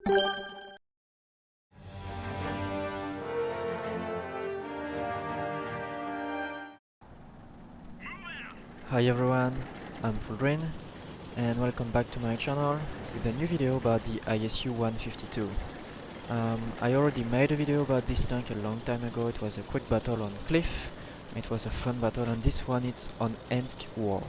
Hi everyone, I'm Fuuldrin and welcome back to my channel with a new video about the ISU-152. I already made a video about this tank a long time ago. It was a quick battle on Cliff. It was a fun battle, and this one it's on Ensk War.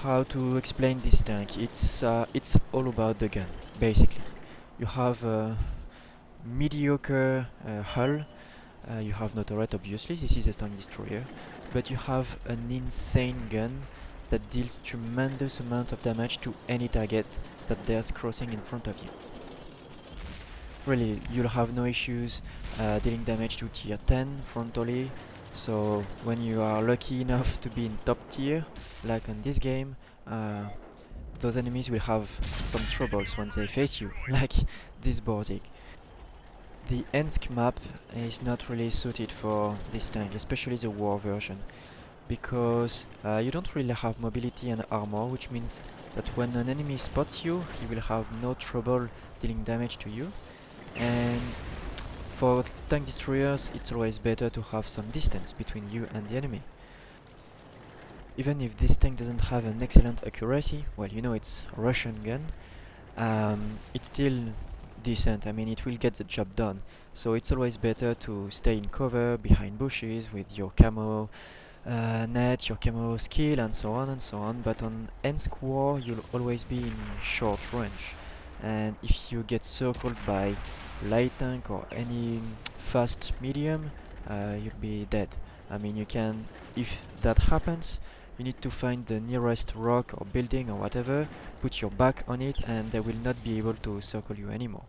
How to explain this tank? It's all about the gun, basically. You have a mediocre hull. You have no turret, obviously. This is a tank destroyer, but you have an insane gun that deals tremendous amount of damage to any target that dares crossing in front of you. Really, you'll have no issues dealing damage to tier 10 frontally. So when you are lucky enough to be in top tier, like on this game, those enemies will have some troubles when they face you, like this Borzik. The Ensk map is not really suited for this tank, especially the war version, because you don't really have mobility and armor, which means that when an enemy spots you, he will have no trouble dealing damage to you. And for tank destroyers, it's always better to have some distance between you and the enemy. Even if this tank doesn't have an excellent accuracy, well, you know, it's a Russian gun, it's still decent. I mean, it will get the job done. So it's always better to stay in cover behind bushes with your camo net, your camo skill, and so on and so on. But on Ensk War, you'll always be in short range, and if you get circled by light tank or any fast medium, you'll be dead. I mean, you can, if that happens, you need to find the nearest rock or building or whatever, put your back on it, and they will not be able to circle you anymore,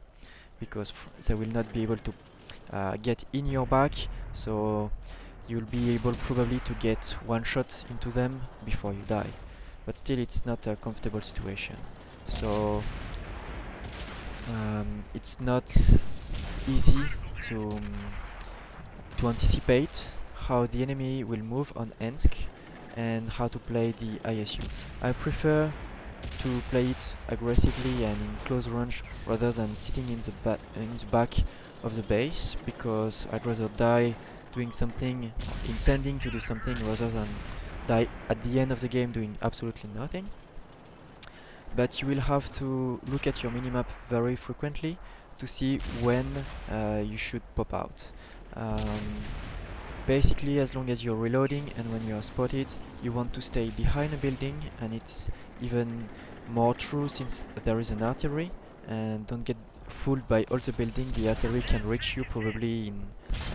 because they will not be able to get in your back, so you'll be able probably to get one shot into them before you die. But still, it's not a comfortable situation. So it's not easy to anticipate how the enemy will move on Ensk and how to play the ISU. I prefer to play it aggressively and in close range rather than sitting in the back of the base, because I'd rather die doing something, intending to do something, rather than die at the end of the game doing absolutely nothing. But you will have to look at your minimap very frequently to see when you should pop out. Basically, as long as you're reloading and when you are spotted, you want to stay behind a building, and it's even more true since there is an artillery, and don't get fooled by all the building. The artillery can reach you probably in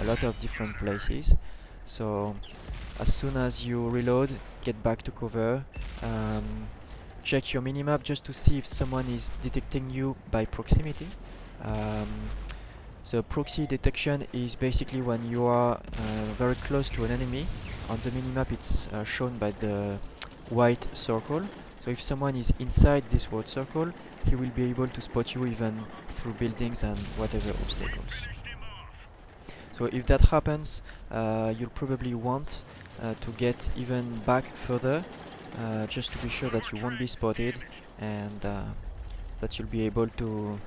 a lot of different places. So as soon as you reload, get back to cover, check your minimap just to see if someone is detecting you by proximity. So proxy detection is basically when you are very close to an enemy. On the minimap it's shown by the white circle. So if someone is inside this white circle, he will be able to spot you even through buildings and whatever obstacles. So if that happens, you'll probably want to get even back further, just to be sure that you won't be spotted, and that you'll be able to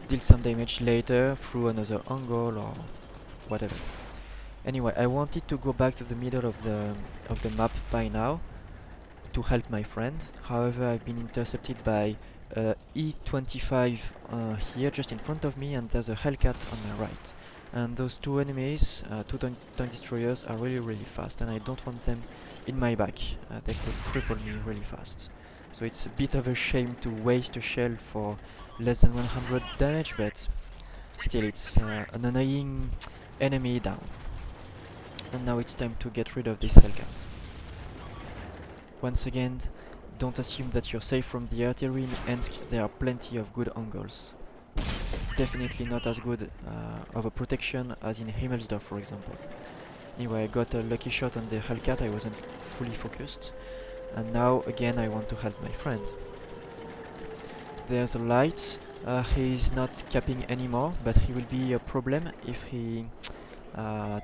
deal some damage later through another angle or whatever. Anyway, I wanted to go back to the middle of the map by now to help my friend. However, I've been intercepted by E25 here just in front of me, and there's a Hellcat on my right. And those two enemies, two tank destroyers, are really fast, and I don't want them in my back. They could cripple me really fast. So it's a bit of a shame to waste a shell for less than 100 damage, but still it's an annoying enemy down. And now it's time to get rid of this Hellcat. Once again, don't assume that you're safe from the artillery. In Ensk there are plenty of good angles. It's definitely not as good of a protection as in Himmelsdorf, for example. Anyway, I got a lucky shot on the Hellcat. I wasn't fully focused. And now again I want to help my friend. There's a light. He's not capping anymore, but he will be a problem if he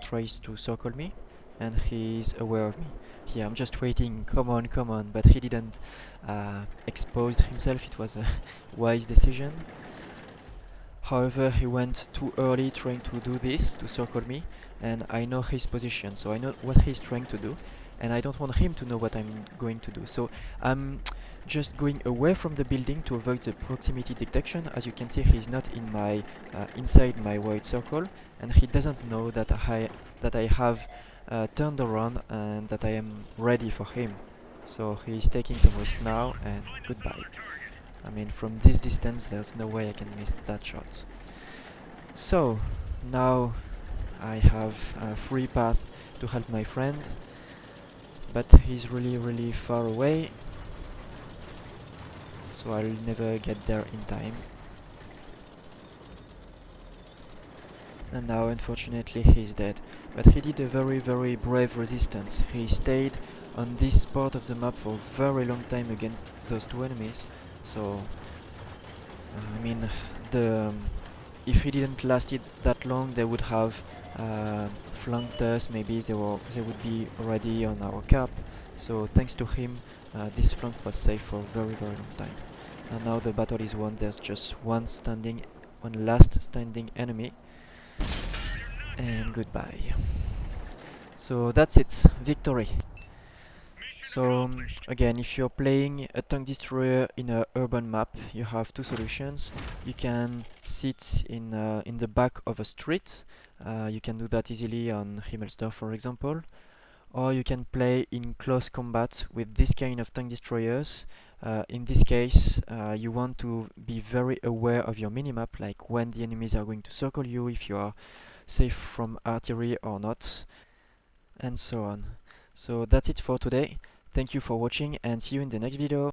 tries to circle me, and he's aware of me. here. I'm just waiting, come on, but he didn't expose himself. It was a wise decision. However, he went too early trying to do this, to circle me, and I know his position, so I know what he's trying to do, and I don't want him to know what I'm going to do. So I'm just going away from the building to avoid the proximity detection. As you can see, he's not in my inside my white circle, and he doesn't know that I have turned around and that I am ready for him. So he's taking some risk now, and goodbye. I mean, from this distance, there's no way I can miss that shot. So, now I have a free path to help my friend, but he's really far away, so I'll never get there in time. And now, unfortunately, he's dead. But he did a very brave resistance. He stayed on this part of the map for a very long time against those two enemies. So, I mean, if he didn't lasted that long, they would have flanked us. Maybe they would be already on our cap. So, thanks to him, this flank was safe for a very long time. And now the battle is won. There's just one last standing enemy. And goodbye. So that's it, victory. So again, if you're playing a tank destroyer in a urban map, you have two solutions. You can sit in the back of a street. You can do that easily on Himmelsdorf, for example. Or you can play in close combat with this kind of tank destroyers. In this case, you want to be very aware of your minimap, like when the enemies are going to circle you, if you are safe from artillery or not, and so on. So that's it for today. Thank you for watching and see you in the next video.